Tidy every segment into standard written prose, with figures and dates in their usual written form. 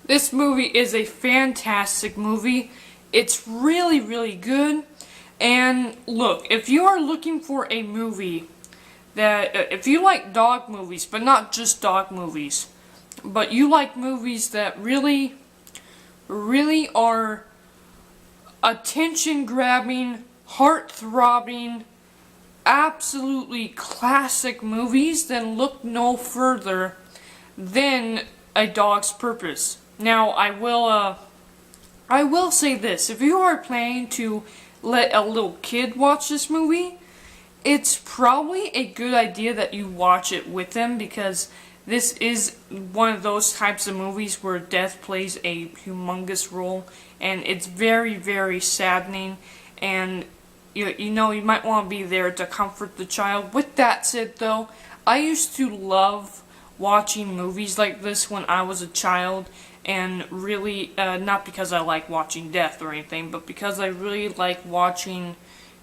This movie is a fantastic movie. It's really, really good. And look, if you are looking for a movie that, if you like dog movies, but not just dog movies, but you like movies that really, really are attention-grabbing, heart-throbbing, absolutely classic movies, then look no further than A Dog's Purpose. Now, I will say this: if you are planning to let a little kid watch this movie, it's probably a good idea that you watch it with them, because this is one of those types of movies where death plays a humongous role, and it's very, very saddening, and you know, you might want to be there to comfort the child. With that said, though, I used to love watching movies like this when I was a child, and really, not because I like watching death or anything, but because I really like watching,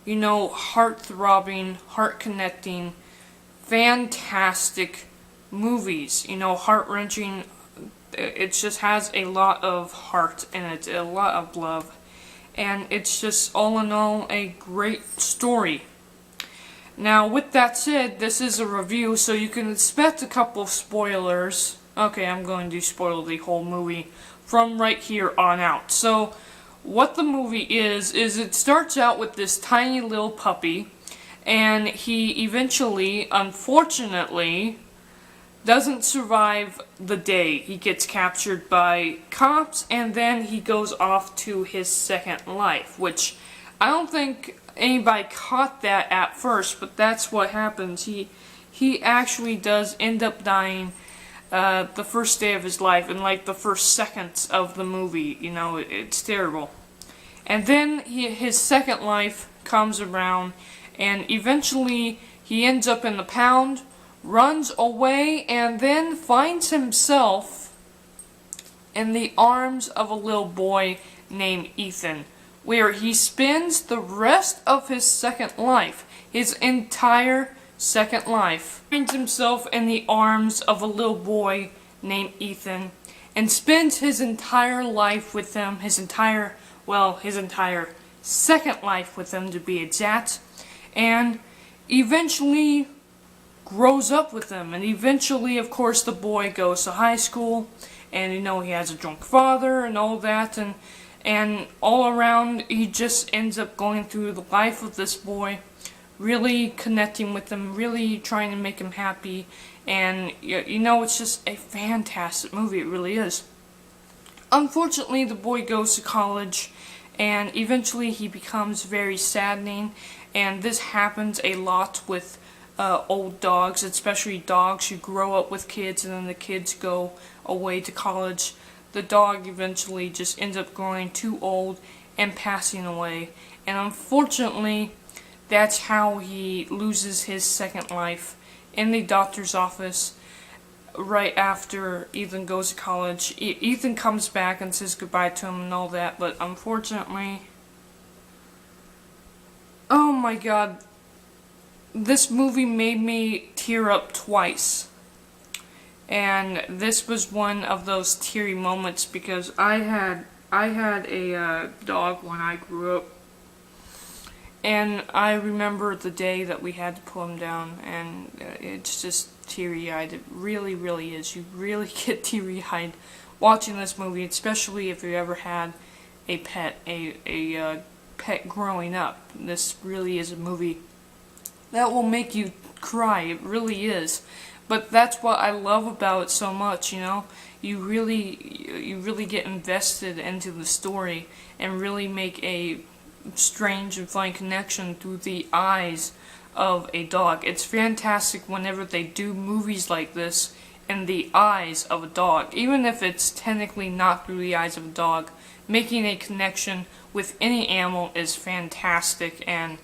you know, heart-throbbing, heart-connecting, fantastic movies. You know, heart-wrenching. It just has a lot of heart in it, a lot of love. And it's just, all in all, a great story. Now, with that said, this is a review, so you can expect a couple of spoilers. Okay, I'm going to spoil the whole movie from right here on out. So, what the movie is it starts out with this tiny little puppy, and he eventually, unfortunately, doesn't survive the day. He gets captured by cops, and then he goes off to his second life, which I don't think anybody caught that at first, but that's what happens. He actually does end up dying the first day of his life, in like the first seconds of the movie. You know, it's terrible. And then his second life comes around, and eventually he ends up in the pound, runs away, and then finds himself in the arms of a little boy named Ethan, where he spends the rest of his second life, his entire second life, finds himself in the arms of a little boy named Ethan, and spends his entire life with him, his entire second life with him, to be exact, and eventually grows up with them. And eventually, of course, the boy goes to high school, and you know, he has a drunk father and all that, and all around he just ends up going through the life of this boy, really connecting with him, really trying to make him happy. And you know, it's just a fantastic movie. It really is. Unfortunately, the boy goes to college, and eventually he becomes very saddening, and this happens a lot with old dogs, especially dogs who grow up with kids and then the kids go away to college. The dog eventually just ends up growing too old and passing away, and unfortunately that's how he loses his second life, in the doctor's office right after Ethan goes to college. Ethan comes back and says goodbye to him and all that, but unfortunately, oh my god, this movie made me tear up twice. And this was one of those teary moments, because I had a dog when I grew up, and I remember the day that we had to pull him down, and it's just teary-eyed. It really, really is. You really get teary-eyed watching this movie, especially if you ever had a pet, a pet growing up. This really is a movie that will make you cry. It really is. But that's what I love about it so much, you know? You really get invested into the story and really make a strange and funny connection through the eyes of a dog. It's fantastic whenever they do movies like this in the eyes of a dog. Even if it's technically not through the eyes of a dog, making a connection with any animal is fantastic, and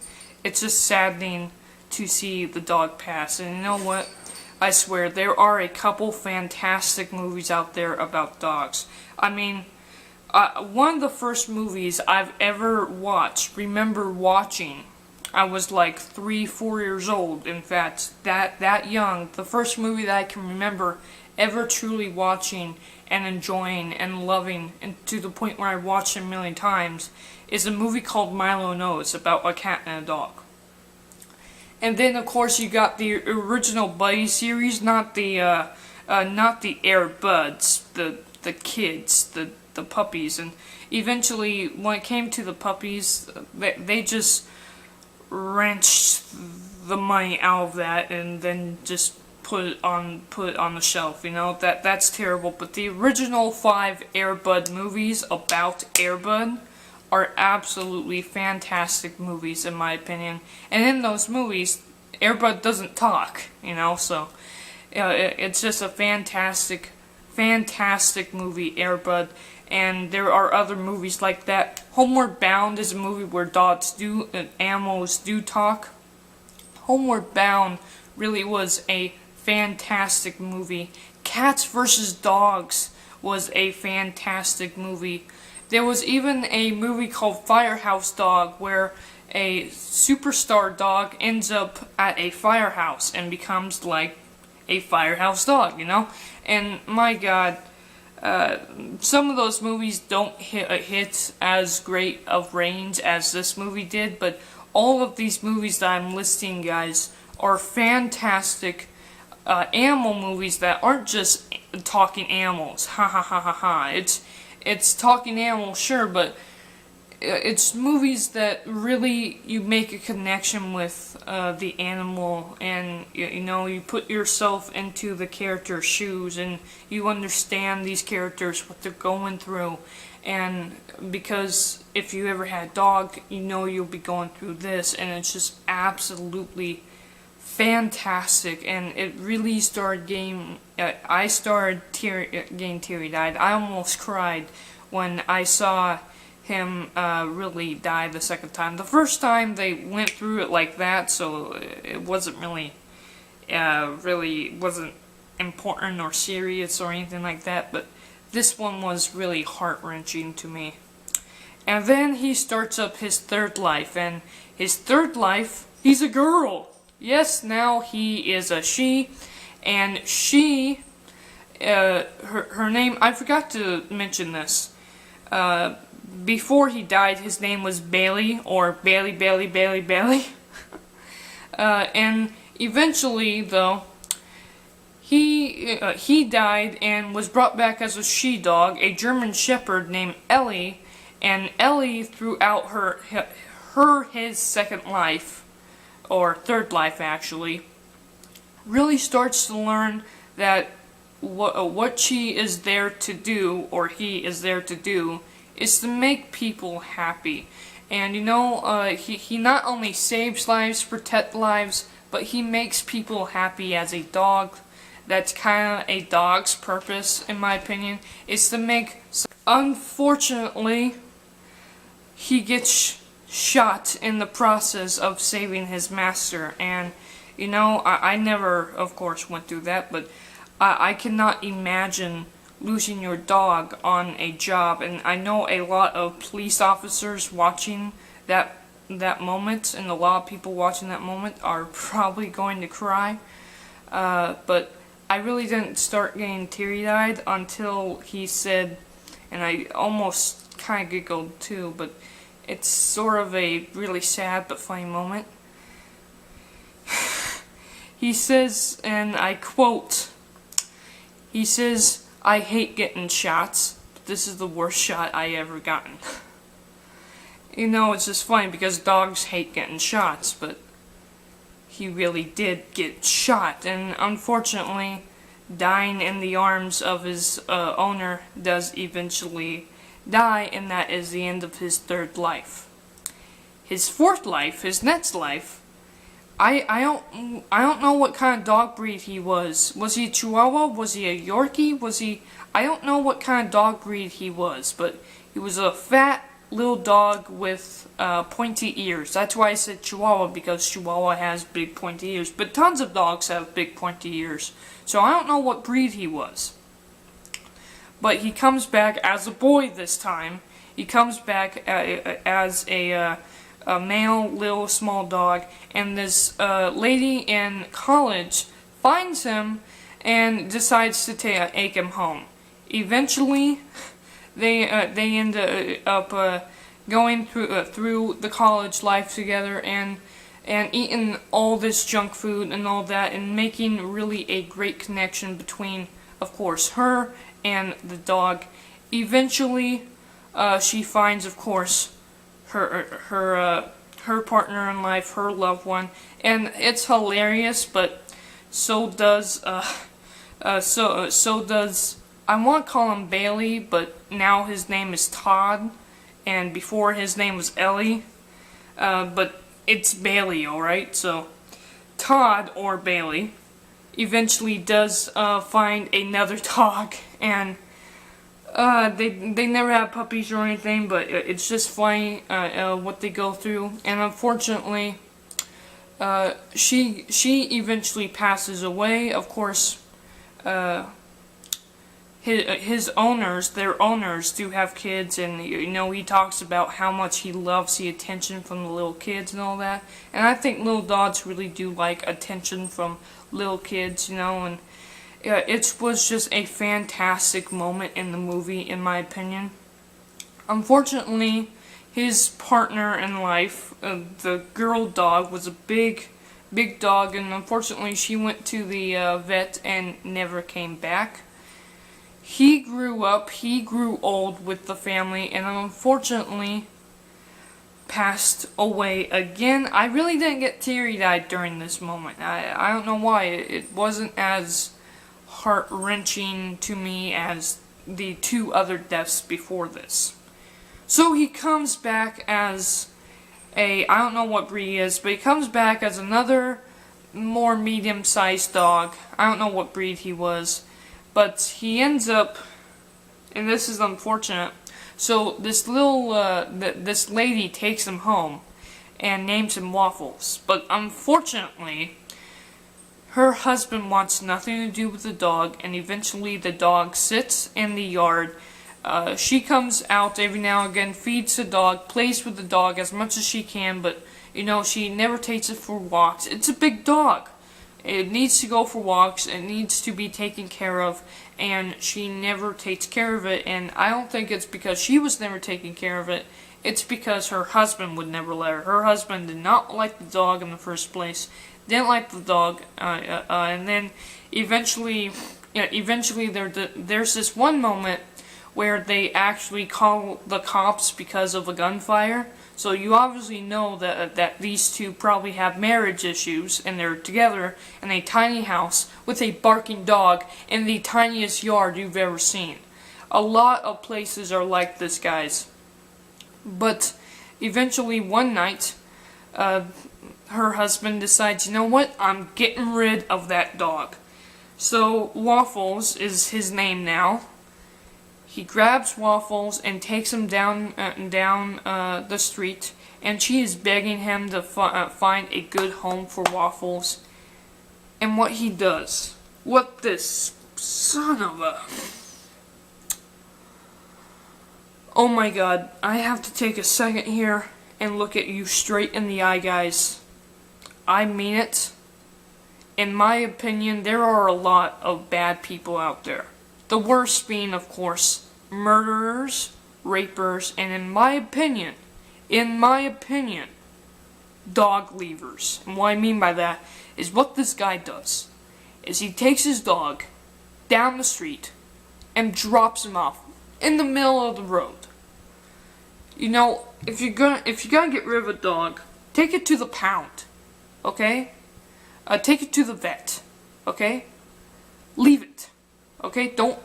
it's just saddening to see the dog pass. And you know what? I swear, there are a couple fantastic movies out there about dogs. I mean, one of the first movies I've ever remember watching, I was like 3, 4 years old, in fact, that young. The first movie that I can remember ever truly watching and enjoying and loving, and to the point where I watched it a million times, is a movie called Milo Knows, about a cat and a dog. And then of course you got the original Buddy series, not the Air Buds, the kids, the puppies. And eventually, when it came to the puppies, they just wrenched the money out of that and then just put it on the shelf. You know, that's terrible. But the original 5 Air Bud movies about Air Bud are absolutely fantastic movies, in my opinion. And in those movies, Air Bud doesn't talk, you know, so it's just a fantastic movie, Air Bud. And there are other movies like that. Homeward Bound is a movie where animals do talk. Homeward Bound really was a fantastic movie. Cats vs. Dogs was a fantastic movie. There was even a movie called Firehouse Dog, where a superstar dog ends up at a firehouse and becomes like a firehouse dog, you know? And my God, some of those movies don't hit as great of range as this movie did, but all of these movies that I'm listing, guys, are fantastic animal movies that aren't just talking animals. Ha ha ha ha ha. It's talking animals, sure, but it's movies that really you make a connection with the animal, and you know, you put yourself into the character's shoes and you understand these characters, what they're going through. And because if you ever had a dog, you know you'll be going through this, and it's just absolutely fantastic. And it really started getting I started getting teary-eyed. I almost cried when I saw him really die the second time. The first time they went through it like that, so it wasn't really wasn't important or serious or anything like that, but this one was really heart-wrenching to me. And then he starts up his third life, and his third life, he's a girl. Yes, now he is a she, and she, her name, I forgot to mention this, before he died, his name was Bailey, or Bailey. And eventually, though, he died and was brought back as a she-dog, a German Shepherd named Ellie, and Ellie, throughout his second life, or third life actually, really starts to learn that what she is there to do, or he is there to do, is to make people happy. And you know, he not only saves lives, protects lives, but he makes people happy as a dog. That's kind of a dog's purpose, in my opinion, is to make... Unfortunately, he gets shot in the process of saving his master, and you know, I never, of course, went through that, but I cannot imagine losing your dog on a job. And I know a lot of police officers watching that moment, and a lot of people watching that moment are probably going to cry, but I really didn't start getting teary-eyed until he said, and I almost kind of giggled too, but it's sort of a really sad but funny moment. He says, and I quote, he says, "I hate getting shots, but this is the worst shot I ever gotten." You know, it's just funny because dogs hate getting shots, but he really did get shot, and unfortunately, dying in the arms of his owner does eventually die, and that is the end of his third life. His fourth life, his next life, I don't know what kind of dog breed he was. Was he a Chihuahua? Was he a Yorkie? I don't know what kind of dog breed he was, but he was a fat little dog with pointy ears. That's why I said Chihuahua, because Chihuahua has big pointy ears, but tons of dogs have big pointy ears. So I don't know what breed he was. But he comes back as a boy this time. He comes back as a male little small dog, and this lady in college finds him and decides to take him home. Eventually, they end up going through the college life together and eating all this junk food and all that, and making really a great connection between, of course, her and the dog. Eventually, she finds, of course, her partner in life, her loved one, and it's hilarious. But so does I want to call him Bailey, but now his name is Todd, and before his name was Ellie, but it's Bailey, alright? So Todd, or Bailey, eventually does find another dog, and they never have puppies or anything, but it's just funny what they go through. And unfortunately, she eventually passes away. Of course, his owners, their owners, do have kids, and you know, he talks about how much he loves the attention from the little kids and all that. And I think little dogs really do like attention from little kids, you know, and it was just a fantastic moment in the movie, in my opinion. Unfortunately, his partner in life, the girl dog, was a big dog, and unfortunately she went to the vet and never came back. He grew up, he grew old with the family, and unfortunately passed away again. I really didn't get teary-eyed during this moment. I don't know why. It wasn't as heart-wrenching to me as the two other deaths before this. So he comes back as I don't know what breed he is, but he comes back as another more medium-sized dog. I don't know what breed he was. But he ends up, and this is unfortunate, so this this lady takes him home and names him Waffles. But unfortunately, her husband wants nothing to do with the dog, and eventually the dog sits in the yard. She comes out every now and again, feeds the dog, plays with the dog as much as she can, but, you know, she never takes it for walks. It's a big dog. It needs to go for walks, it needs to be taken care of, and she never takes care of it. And I don't think it's because she was never taking care of it, it's because her husband would never let her. Her husband did not like the dog in the first place, didn't like the dog, and then eventually there's this one moment where they actually call the cops because of a gunfire. So you obviously know that these two probably have marriage issues, and they're together in a tiny house with a barking dog in the tiniest yard you've ever seen. A lot of places are like this, guys. But eventually one night, her husband decides, you know what, I'm getting rid of that dog. So Waffles is his name now. He grabs Waffles and takes him down the street, and she is begging him to find a good home for Waffles. And what he does, what this son of a... Oh my god, I have to take a second here and look at you straight in the eye, guys. I mean it. In my opinion, there are a lot of bad people out there. The worst being, of course, murderers, rapers, and in my opinion, dog leavers. And what I mean by that is what this guy does is he takes his dog down the street and drops him off in the middle of the road. You know, if you're gonna get rid of a dog, take it to the pound, okay? Take it to the vet, okay? Leave it. Okay, don't,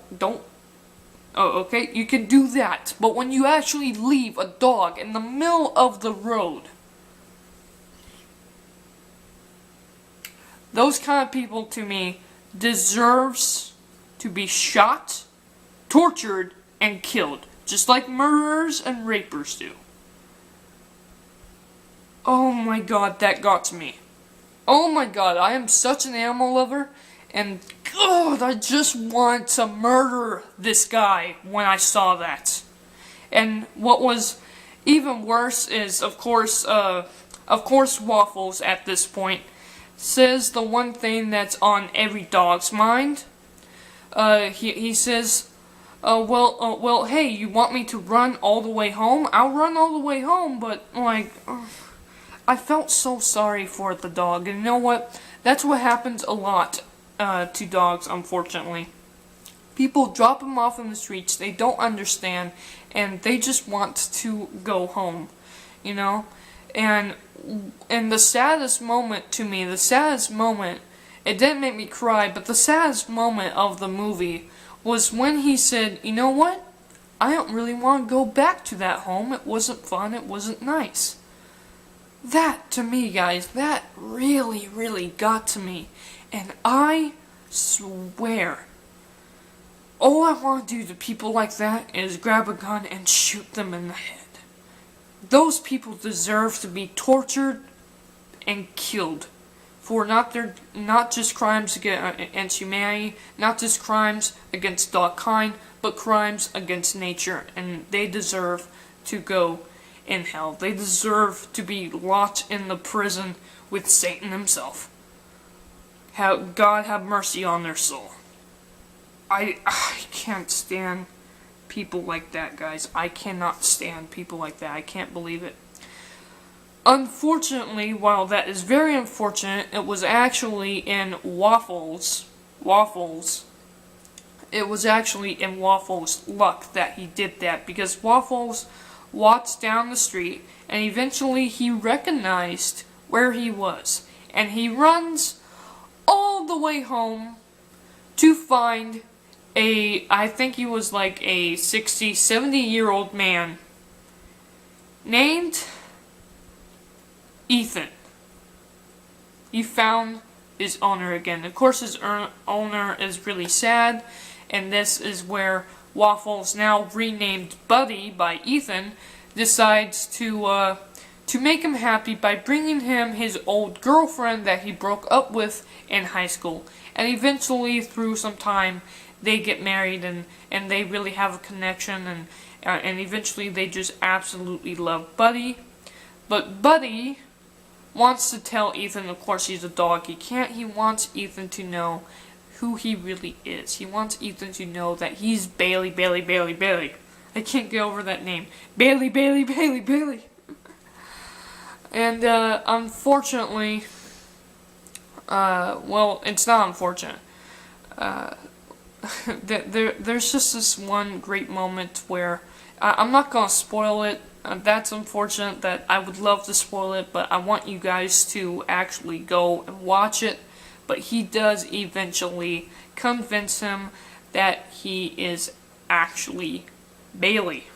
oh, okay, you can do that, but when you actually leave a dog in the middle of the road, those kind of people, to me, deserves to be shot, tortured, and killed, just like murderers and rapers do. Oh my god, that got to me. Oh my god, I am such an animal lover, and God, I just wanted to murder this guy when I saw that. And what was even worse is, of course, Waffles at this point says the one thing that's on every dog's mind. He says, well, hey, you want me to run all the way home? I'll run all the way home, but, like, I felt so sorry for the dog, and you know what? That's what happens a lot, to dogs, unfortunately. People drop them off in the streets, they don't understand, and they just want to go home, you know? And the saddest moment to me, it didn't make me cry, but the saddest moment of the movie was when he said, you know what? I don't really want to go back to that home. It wasn't fun. It wasn't nice. That, to me, guys, that really, really got to me. And I swear, all I want to do to people like that is grab a gun and shoot them in the head. Those people deserve to be tortured and killed for not just crimes against humanity, not just crimes against dogkind, but crimes against nature, and they deserve to go in hell. They deserve to be locked in the prison with Satan himself. God have mercy on their soul. I can't stand people like that, guys. I cannot stand people like that. I can't believe it. Unfortunately, while that is very unfortunate, it was actually in Waffles. It was actually in Waffles' luck that he did that, because Waffles walked down the street, and eventually he recognized where he was. And he runs all the way home to find I think he was like a 60, 70-year-old man named Ethan. He found his owner again. Of course, his owner is really sad, and this is where Waffles, now renamed Buddy by Ethan, decides to make him happy by bringing him his old girlfriend that he broke up with in high school. And eventually, through some time, they get married, and they really have a connection, and eventually they just absolutely love Buddy. But Buddy wants to tell Ethan, of course he's a dog, he wants Ethan to know who he really is. He wants Ethan to know that he's Bailey. I can't get over that name. Bailey. And, unfortunately, well, it's not unfortunate. There's just this one great moment where, I'm not gonna spoil it. That's unfortunate that I would love to spoil it, but I want you guys to actually go and watch it. But he does eventually convince him that he is actually Bailey.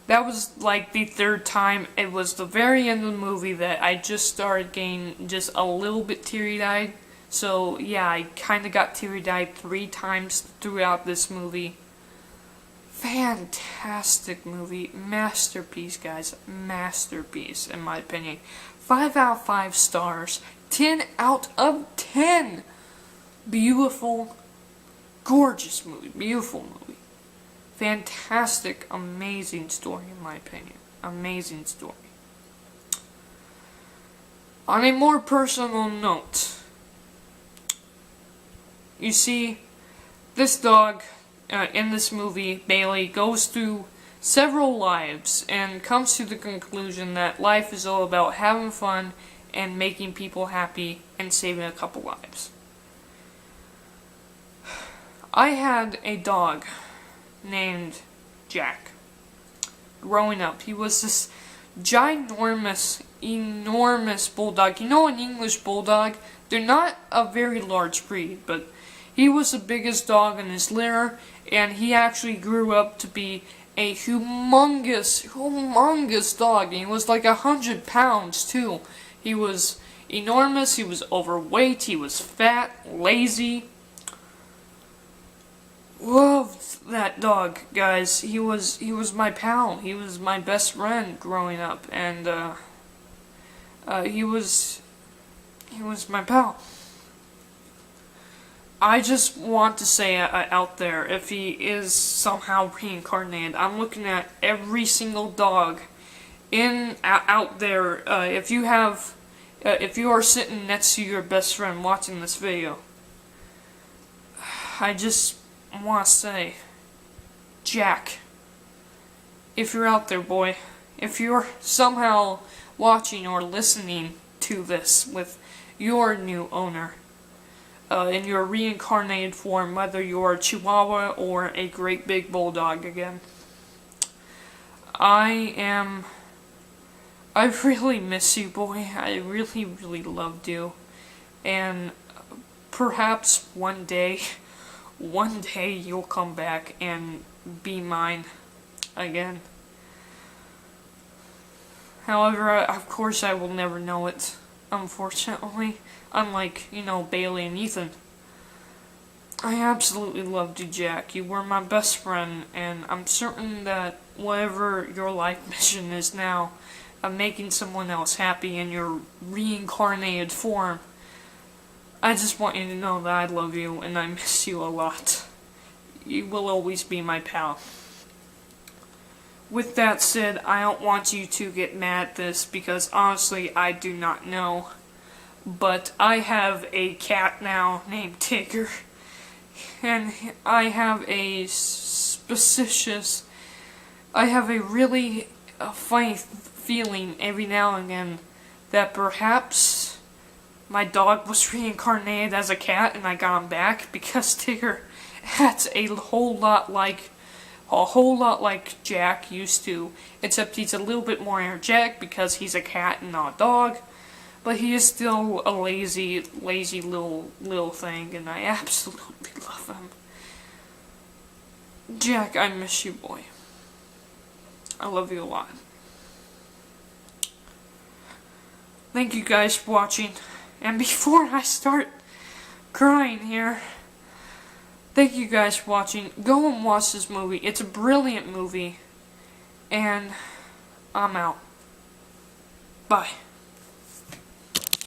That was like the third time. It was the very end of the movie that I just started getting just a little bit teary-eyed. So yeah, I kind of got teary-eyed 3 times throughout this movie. Fantastic movie. Masterpiece, guys. Masterpiece, in my opinion. 5 out of 5 stars. 10 out of 10. Beautiful, gorgeous movie. Beautiful movie. Fantastic, amazing story, in my opinion. Amazing story. On a more personal note, you see, this dog, in this movie, Bailey, goes through several lives and comes to the conclusion that life is all about having fun and making people happy and saving a couple lives. I had a dog named Jack. Growing up, he was this ginormous, enormous bulldog. You know, an English bulldog, they're not a very large breed, but he was the biggest dog in his litter, and he actually grew up to be a humongous dog. And he was like 100 pounds too. He was enormous, he was overweight, he was fat, lazy. Loved that dog, guys. He was my pal. He was my best friend growing up, and he was my pal. I just want to say out there, if he is somehow reincarnated, I'm looking at every single dog out there. If you have if you are sitting next to your best friend watching this video, I just want to say, Jack, if you're out there, boy, if you're somehow watching or listening to this with your new owner, in your reincarnated form, whether you're a Chihuahua or a great big bulldog again, I really miss you, boy. I really, really loved you. And perhaps one day you'll come back and be mine again. However, of course I will never know it, unfortunately. Unlike, Bailey and Ethan. I absolutely loved you, Jack. You were my best friend, and I'm certain that whatever your life mission is now, of making someone else happy in your reincarnated form, I just want you to know that I love you and I miss you a lot. You will always be my pal. With that said, I don't want you to get mad at this because honestly I do not know. But I have a cat now named Tigger. And I have a really funny feeling every now and again that perhaps my dog was reincarnated as a cat and I got him back because Tigger acts a whole lot like Jack used to, except he's a little bit more energetic because he's a cat and not a dog. But he is still a lazy little thing, and I absolutely love him. Jack, I miss you, boy. I love you a lot. Thank you guys for watching. And before I start crying here, thank you guys for watching. Go and watch this movie. It's a brilliant movie. And I'm out. Bye.